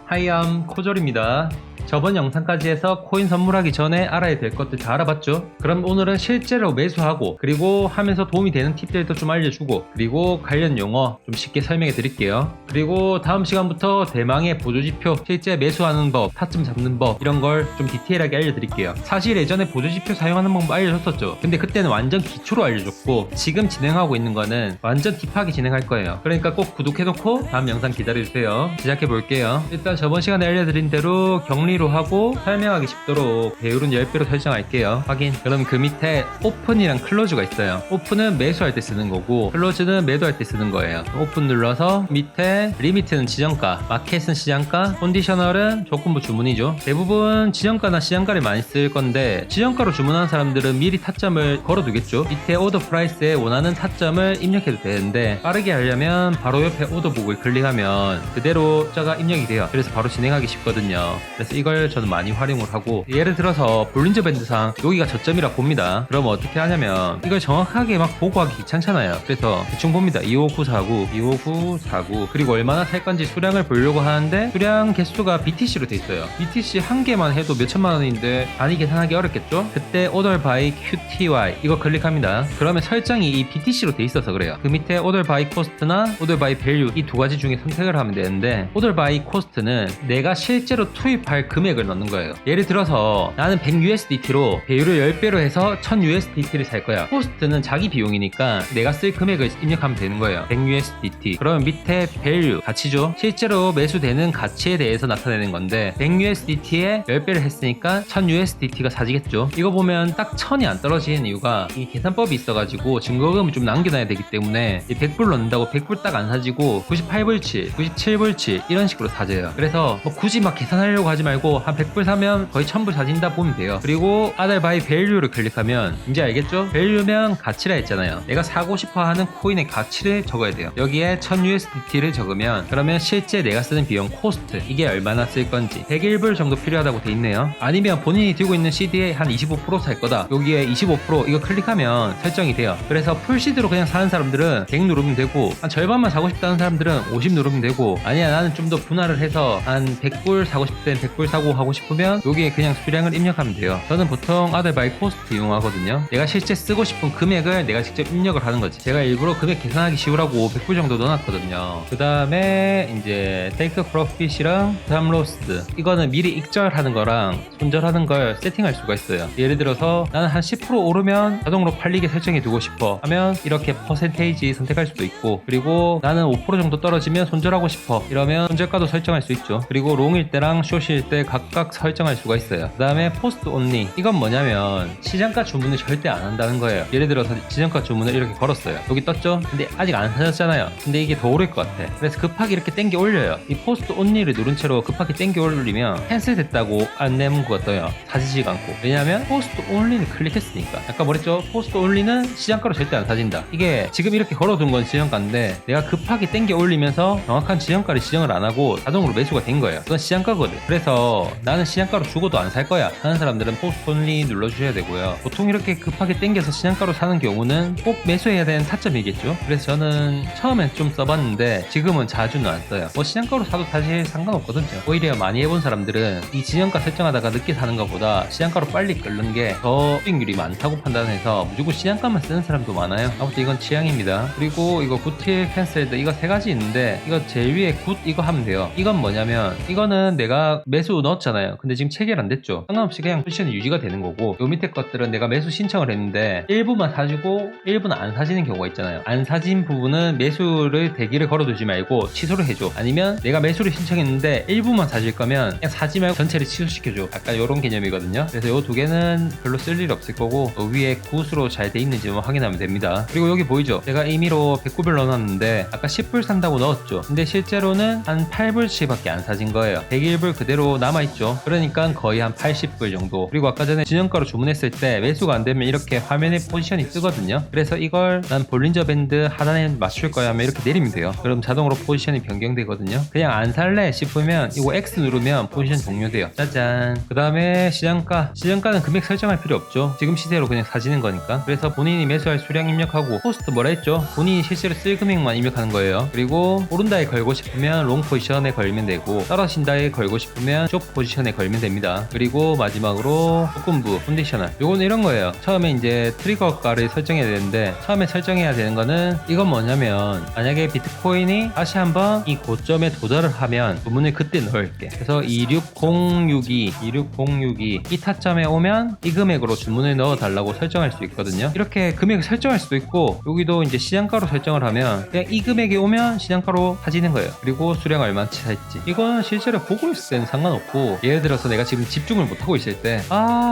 하이암 코졸입니다. 저번 영상까지 해서 코인 선물하기 전에 알아야 될 것들 다 알아봤죠? 그럼 오늘은 실제로 매수하고 그리고 하면서 도움이 되는 팁들도 좀 알려주고 그리고 관련 용어 좀 쉽게 설명해 드릴게요. 그리고 다음 시간부터 대망의 보조지표, 실제 매수하는 법, 타점 잡는 법 이런 걸 좀 디테일하게 알려드릴게요. 사실 예전에 보조지표 사용하는 방법 알려줬었죠. 근데 그때는 완전 기초로 알려줬고 지금 진행하고 있는 거는 완전 딥하게 진행할 거예요. 그러니까 꼭 구독해놓고 다음 영상 기다려주세요. 시작해 볼게요. 일단 저번 시간에 알려드린 대로 격리로 하고 설명하기 쉽도록 배율은 10배로 설정할게요. 확인. 그럼 그 밑에 오픈이랑 클로즈가 있어요. 오픈은 매수할 때 쓰는 거고 클로즈는 매도할 때 쓰는 거예요. 오픈 눌러서 밑에 리미트는 지정가, 마켓은 시장가, 컨디셔널은 조건부 주문이죠. 대부분 지정가나 시장가를 많이 쓸 건데 지정가로 주문하는 사람들은 미리 타점을 걸어두겠죠. 밑에 오더 프라이스에 원하는 타점을 입력해도 되는데 빠르게 하려면 바로 옆에 오더북을 클릭하면 그대로 숫자가 입력이 돼요. 그래서 바로 진행하기 쉽거든요. 그래서 이걸 저는 많이 활용을 하고, 예를 들어서 볼린저 밴드상 여기가 저점이라 봅니다. 그럼 어떻게 하냐면 이걸 정확하게 막 보고 하기 귀찮잖아요. 그래서 대충 봅니다. 25949 25949 그리고 얼마나 살 건지 수량을 보려고 하는데 수량 개수가 BTC로 돼 있어요. BTC 한 개만 해도 몇천만 원인데 단위 계산하기 어렵겠죠? 그때 order by QTY 이거 클릭합니다. 그러면 설정이 이 BTC로 돼 있어서 그래요. 그 밑에 order by cost나 order by value 이 두 가지 중에 선택을 하면 되는데, order by cost는 내가 실제로 투입할 금액을 넣는 거예요. 예를 들어서 나는 100USDT로 배율을 10배로 해서 1000USDT를 살 거야. cost는 자기 비용이니까 내가 쓸 금액을 입력하면 되는 거예요. 100USDT. 그러면 밑에 value 가치죠. 실제로 매수되는 가치에 대해서 나타내는 건데 100USDT에 10배를 했으니까 1000USDT가 사지겠죠. 이거 보면 딱 1000이 안 떨어지는 이유가 이 계산법이 있어가지고 증거금을 좀 남겨놔야 되기 때문에 이 100불 넣는다고 100불 딱 안 사지고 98불치, 97불치 이런 식으로 사져요. 그래서 뭐 굳이 막 계산하려고 하지 말고 한 100불 사면 거의 1000불 사진다 보면 돼요. 그리고 Other by Value를 클릭하면 이제 알겠죠? Value면 가치라 했잖아요. 내가 사고 싶어 하는 코인의 가치를 적어야 돼요. 여기에 1000USDT를 적으면 그러면 실제 내가 쓰는 비용 코스트 이게 얼마나 쓸 건지 101불 정도 필요하다고 돼 있네요. 아니면 본인이 들고 있는 CD에 한 25% 살 거다. 여기에 25% 이거 클릭하면 설정이 돼요. 그래서 풀시드로 그냥 사는 사람들은 100 누르면 되고 한 절반만 사고 싶다는 사람들은 50 누르면 되고, 아니야 나는 좀 더 분할을 해서 한 100불 사고 싶을 땐 100불 사고 하고 싶으면 여기에 그냥 수량을 입력하면 돼요. 저는 보통 Other by Cost 이용하거든요. 내가 실제 쓰고 싶은 금액을 내가 직접 입력을 하는 거지. 제가 일부러 금액 계산하기 쉬우라고 100불 정도 넣어놨거든요. 그 다음에 이제 Take Profit이랑 Stop Loss 이거는 미리 익절하는 거랑 손절하는 걸 세팅할 수가 있어요. 예를 들어서 나는 한 10% 오르면 자동으로 팔리게 설정해 두고 싶어 하면 이렇게 퍼센테이지 선택할 수도 있고, 그리고 나는 5% 정도 떨어지면 손절하고 싶어 이러면 손절가도 설정할 수 있죠. 그리고 롱일 때랑 숏일 때 각각 설정할 수가 있어요. 그 다음에 포스트 온리 이건 뭐냐면 시장가 주문을 절대 안 한다는 거예요. 예를 들어서 시장가 주문을 이렇게 걸었어요. 여기 떴죠? 근데 아직 안 사졌잖아요. 근데 이게 더 오를 것 같아. 그래서 급하게 이렇게 땡겨 올려요. 이 포스트 온리를 누른 채로 급하게 땡겨 올리면 캔슬 됐다고 안내 문구가 떠요. 사지지가 않고. 왜냐하면 포스트 온리를 클릭했으니까. 아까 뭐랬죠? 포스트 온리는 시장가로 절대 안 사진다. 이게 지금 이렇게 걸어둔 건 시장가인데 내가 급하게 땡겨 올리면서 정확한 시장가를 지정을 안 하고 자동으로 매수가 된 거예요. 그건 시장가거든. 그래서 나는 시장가로 죽어도 안 살 거야 하는 사람들은 포스트 온리 눌러주셔야 되고요. 보통 이렇게 급하게 땡겨서 시장가로 사는 경우는 꼭 매수해야 되는 타점이겠죠. 그래서 저는 처음엔 좀 써봤는데 지금은 자주는 안 써요. 뭐 시장가로 사도 사실 상관없거든요. 오히려 많이 해본 사람들은 이 지정가 설정하다가 늦게 사는 것보다 시장가로 빨리 끓는 게 더 수익률이 많다고 판단해서 무조건 시장가만 쓰는 사람도 많아요. 아무튼 이건 취향입니다. 그리고 이거 굿힐 캔슬드 이거 세 가지 있는데 이거 제일 위에 굿 이거 하면 돼요. 이건 뭐냐면 이거는 내가 매수 넣었잖아요. 근데 지금 체결 안 됐죠. 상관없이 그냥 포지션이 유지가 되는 거고, 요 밑에 것들은 내가 매수 신청을 했는데 일부만 사주고 일부는 안 사지는 경우가 있잖아요. 안 사진 부분은 매수를 대기를 걸어두지 말고 취소를 해줘. 아니면 내가 매수를 신청했는데 일부만 사줄 거면 그냥 사지 말고 전체를 취소시켜줘. 약간 이런 개념이거든요. 그래서 요 두 개는 별로 쓸 일이 없을 거고 위에 굿으로 잘 돼 있는지만 확인하면 됩니다. 그리고 여기 보이죠? 제가 임의로 109불 넣어놨는데 아까 10불 산다고 넣었죠. 근데 실제로는 한 8불치밖에 안 사진 거예요. 101불 그대로 남아있죠. 그러니까 거의 한 80불 정도. 그리고 아까 전에 진영가로 주문했을 때 매수가 안 되면 이렇게 화면에 포지션이 뜨거든요. 그래서 이걸 난 볼린저 밴드 하단에 맞출 거야 하면 이렇게 내리면 돼요. 그럼 자동으로 포지션이 변경되거든요. 그냥 안 살래 싶으면 이거 X 누르면 포지션 종료돼요. 짜잔. 그 다음에 시장가는 금액 설정할 필요 없죠. 지금 시세로 그냥 사지는 거니까. 그래서 본인이 매수할 수량 입력하고 코스트 뭐라 했죠? 본인이 실제로 쓸 금액만 입력하는 거예요. 그리고 오른다에 걸고 싶으면 롱 포지션에 걸면 되고 떨어진다에 걸고 싶으면 숏 포지션에 걸면 됩니다. 그리고 마지막으로 조건부 컨디셔널, 요거는 이런 거예요. 처음에 이제 트리거가를 설정해야 되는데 처음에 설정해야 되는 거는 이건 뭐냐면 만약에 비트코인이 다시 한번 이 고점에 도달을 하면 주문을 그때 넣을게. 그래서 26062 이 타점에 오면 이 금액으로 주문을 넣어 달라고 설정할 수 있거든요. 이렇게 금액을 설정할 수도 있고 여기도 이제 시장가로 설정을 하면 그냥 이 금액이 오면 시장가로 사지는 거예요. 그리고 수량 얼마치 살지 이건 실제로 보고 있을 때는 상관없고, 예를 들어서 내가 지금 집중을 못하고 있을 때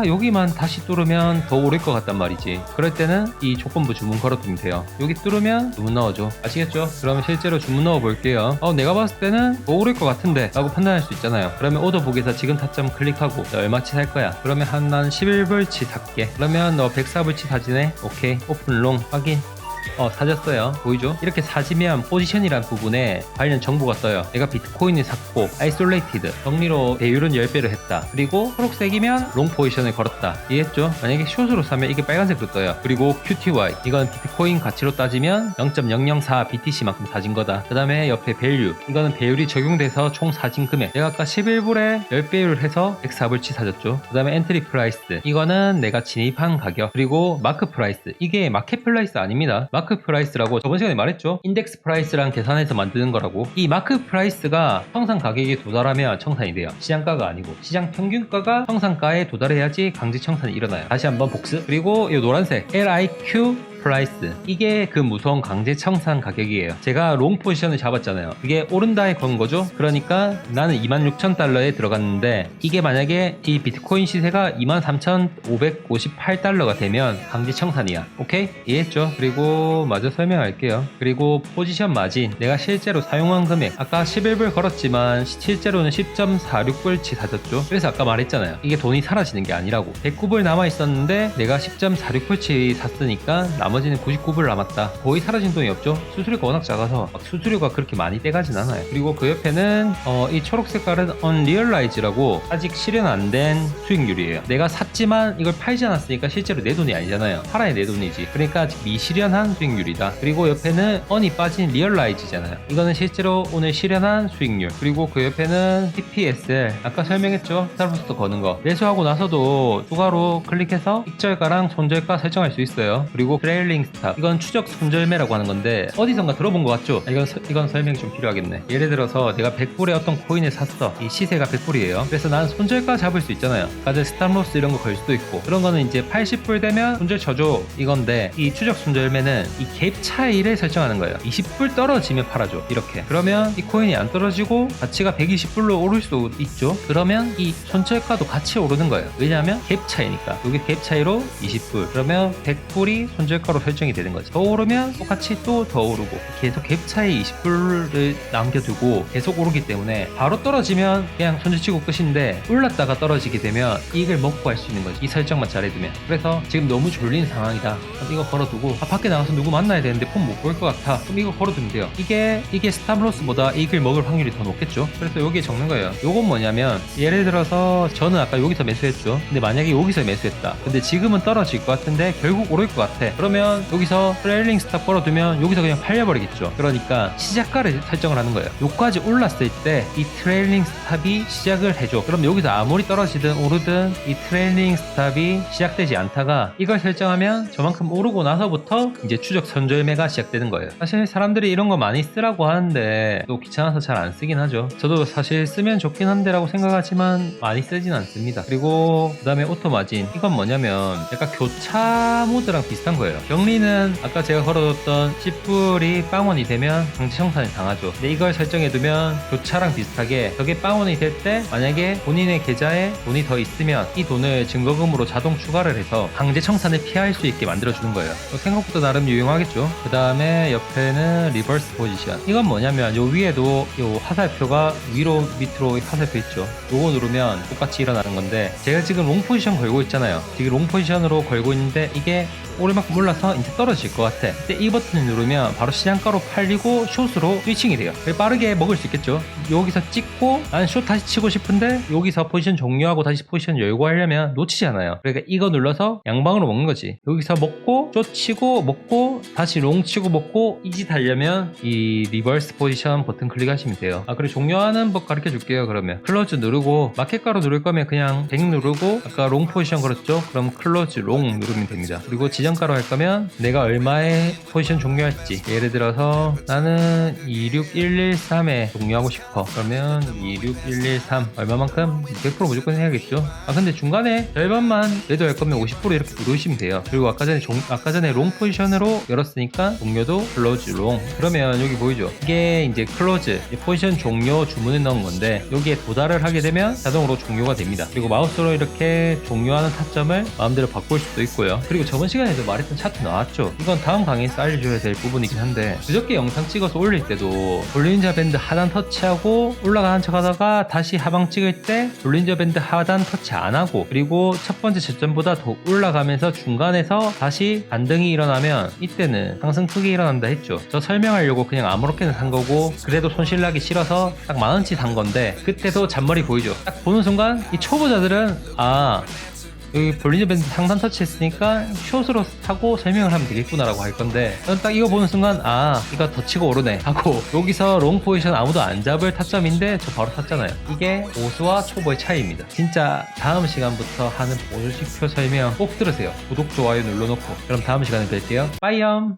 여기만 다시 뚫으면 더 오를 것 같단 말이지. 그럴 때는 이 조건부 주문 걸어두면 돼요. 여기 뚫으면 주문 넣어줘. 아시겠죠? 그러면 실제로 주문 넣어 볼게요. 내가 봤을 때는 더 오를 것 같은데 라고 판단할 수 있잖아요. 그러면 오더북에서 지금 타점 클릭하고 너 얼마치 살 거야? 그러면 한 난 11불치 살게. 그러면 너 104불치 사지네? 오케이. 오픈롱 확인. 사졌어요. 보이죠? 이렇게 사지면 포지션이란 부분에 관련 정보가 떠요. 내가 비트코인을 샀고 아이솔레이티드 정리로 배율은 10배를 했다. 그리고 초록색이면 롱 포지션을 걸었다. 이해했죠? 만약에 숏으로 사면 이게 빨간색으로 떠요. 그리고 QTY 이건 비트코인 가치로 따지면 0.004 BTC만큼 사진 거다. 그 다음에 옆에 밸류 이거는 배율이 적용돼서 총 사진 금액. 내가 아까 11불에 10배율을 해서 104불치 사졌죠. 그 다음에 엔트리 프라이스 이거는 내가 진입한 가격. 그리고 마크 프라이스 이게 마켓 플라이스 아닙니다. 마크 프라이스라고 저번 시간에 말했죠. 인덱스 프라이스랑 계산해서 만드는 거라고. 이 마크 프라이스가 청산 가격에 도달하면 청산이 돼요. 시장가가 아니고 시장 평균가가 청산가에 도달해야지 강제 청산이 일어나요. 다시 한번 복습. 그리고 이 노란색 LIQ 프라이스 이게 그 무서운 강제 청산 가격이에요. 제가 롱 포지션을 잡았잖아요. 그게 오른다에 건 거죠. 그러니까 나는 26,000달러에 들어갔는데 이게 만약에 이 비트코인 시세가 23,558달러가 되면 강제 청산이야. 오케이? 이해했죠? 그리고 마저 설명할게요. 그리고 포지션 마진 내가 실제로 사용한 금액 아까 11불 걸었지만 실제로는 10.46불치 사졌죠. 그래서 아까 말했잖아요. 이게 돈이 사라지는 게 아니라고. 109불 남아 있었는데 내가 10.46불치 샀으니까 나머지는 99불 남았다. 거의 사라진 돈이 없죠. 수수료가 워낙 작아서 막 수수료가 그렇게 많이 떼가진 않아요. 그리고 그 옆에는 이 초록 색깔은 Unrealize라고 아직 실현 안 된 수익률이에요. 내가 샀지만 이걸 팔지 않았으니까 실제로 내 돈이 아니잖아요. 팔아야 내 돈이지. 그러니까 아직 미실현한 수익률이다. 그리고 옆에는 Un이 빠진 Realize잖아요. 이거는 실제로 오늘 실현한 수익률. 그리고 그 옆에는 TPSL 아까 설명했죠. 스타벅스 거는 거 매수하고 나서도 추가로 클릭해서 익절가랑 손절가 설정할 수 있어요. 그리고 트레일링 스탑 이건 추적 손절매라고 하는 건데 어디선가 들어본 것 같죠? 이건 설명이 좀 필요하겠네. 예를 들어서 내가 100불에 어떤 코인을 샀어. 이 시세가 100불이에요. 그래서 난 손절가 잡을 수 있잖아요. 가드 스탑로스 이런 거 걸 수도 있고 그런 거는 이제 80불 되면 손절 쳐줘 이건데 이 추적 손절매는 이 갭 차이를 설정하는 거예요. 20불 떨어지면 팔아줘 이렇게. 그러면 이 코인이 안 떨어지고 가치가 120불로 오를 수 있죠. 그러면 이 손절가도 같이 오르는 거예요. 왜냐하면 갭 차이니까. 여기 갭 차이로 20불 그러면 100불이 손절가로 설정이 되는 거지. 더 오르면 똑같이 또 더 오르고 계속 갭 차이 20불을 남겨두고 계속 오르기 때문에 바로 떨어지면 그냥 손절치고 끝인데 올랐다가 떨어지게 되면 이익을 먹고 할 수 있는 거지. 이 설정만 잘해두면. 그래서 지금 너무 졸린 상황이다. 그럼 이거 걸어두고 밖에 나가서 누구 만나야 되는데 폰 못 볼 것 같아. 그럼 이거 걸어두면 돼요. 이게 스탑로스보다 이익을 먹을 확률이 더 높겠죠. 그래서 여기에 적는 거예요. 요건 뭐냐면 예를 들어서 저는 아까 여기서 매수했죠. 근데 만약에 여기서 매수했다. 근데 지금은 떨어질 것 같은데 결국 오를 것 같아. 그러면 여기서 트레일링 스탑 걸어두면 여기서 그냥 팔려버리겠죠. 그러니까 시작가를 설정을 하는 거예요. 여기까지 올랐을 때 이 트레일링 스탑이 시작을 해줘. 그럼 여기서 아무리 떨어지든 오르든 이 트레일링 스탑이 시작되지 않다가 이걸 설정하면 저만큼 오르고 나서부터 이제 추적 손절매가 시작되는 거예요. 사실 사람들이 이런 거 많이 쓰라고 하는데 또 귀찮아서 잘 안 쓰긴 하죠. 저도 사실 쓰면 좋긴 한데 라고 생각하지만 많이 쓰진 않습니다. 그리고 그 다음에 오토마진 이건 뭐냐면 약간 교차 모드랑 비슷한 거예요. 격리는 아까 제가 걸어뒀던 10불이 빵원이 되면 강제 청산이 당하죠. 근데 이걸 설정해두면 교차랑 비슷하게 저게 빵원이 될 때 만약에 본인의 계좌에 돈이 더 있으면 이 돈을 증거금으로 자동 추가를 해서 강제 청산을 피할 수 있게 만들어주는 거예요. 생각보다 나름 유용하겠죠. 그 다음에 옆에는 리버스 포지션. 이건 뭐냐면 요 위에도 요 화살표가 위로 밑으로 화살표 있죠. 요거 누르면 똑같이 일어나는 건데 제가 지금 롱 포지션 걸고 있잖아요. 지금 롱 포지션으로 걸고 있는데 이게 오르막큼 올라서 이제 떨어질 것 같아. 근데 이 버튼을 누르면 바로 시장가로 팔리고 숏으로 스위칭이 돼요. 빠르게 먹을 수 있겠죠. 여기서 찍고 난 숏 다시 치고 싶은데 여기서 포지션 종료하고 다시 포지션 열고 하려면 놓치지 않아요. 그러니까 이거 눌러서 양방으로 먹는 거지. 여기서 먹고 숏 치고 먹고 다시 롱 치고 먹고 이 짓 하려면 이 리버스 포지션 버튼 클릭하시면 돼요. 그리고 종료하는 법 가르쳐 줄게요. 그러면 클로즈 누르고 마켓가로 누를 거면 그냥 100 누르고 아까 롱 포지션 걸었죠? 그럼 클로즈 롱 누르면 됩니다. 그리고 지정가로 할 거면 내가 얼마에 포지션 종료할지, 예를 들어서 나는 26113에 종료하고 싶어. 그러면 26113 얼마만큼? 100% 무조건 해야겠죠. 근데 중간에 절반만 매도할 거면 50% 이렇게 누르시면 돼요. 그리고 아까 전에 롱 포지션으로 열었으니까 종료도 클로즈 롱. 그러면 여기 보이죠? 이게 이제 클로즈 포지션 종료 주문에 넣은 건데 여기에 도달을 하게 되면 자동으로 종료가 됩니다. 그리고 마우스로 이렇게 종료하는 타점을 마음대로 바꿀 수도 있고요. 그리고 저번 시간에도 말했던 차트 나왔죠. 이건 다음 강의에서 알려줘야 될 부분이긴 한데 그저께 영상 찍어서 올릴 때도 볼린저 밴드 하단 터치하고 올라가는 척 하다가 다시 하방 찍을 때 볼린저 밴드 하단 터치 안 하고 그리고 첫 번째 저점보다 더 올라가면서 중간에서 다시 반등이 일어나면 이때는 상승 크게 일어난다 했죠. 저 설명하려고 그냥 아무렇게나 산 거고 그래도 손실나기 싫어서 딱 만원치 산 건데 그때도 잔머리 보이죠. 딱 보는 순간 이 초보자들은 여기 볼린저 밴드 상단 터치했으니까 숏으로 사고 설명을 하면 되겠구나라고 할 건데 저는 딱 이거 보는 순간 이거 더 치고 오르네 하고 여기서 롱 포지션 아무도 안 잡을 타점인데 저 바로 탔잖아요. 이게 고수와 초보의 차이입니다. 진짜 다음 시간부터 하는 보조식표 설명 꼭 들으세요. 구독, 좋아요 눌러놓고. 그럼 다음 시간에 뵐게요. 빠이염.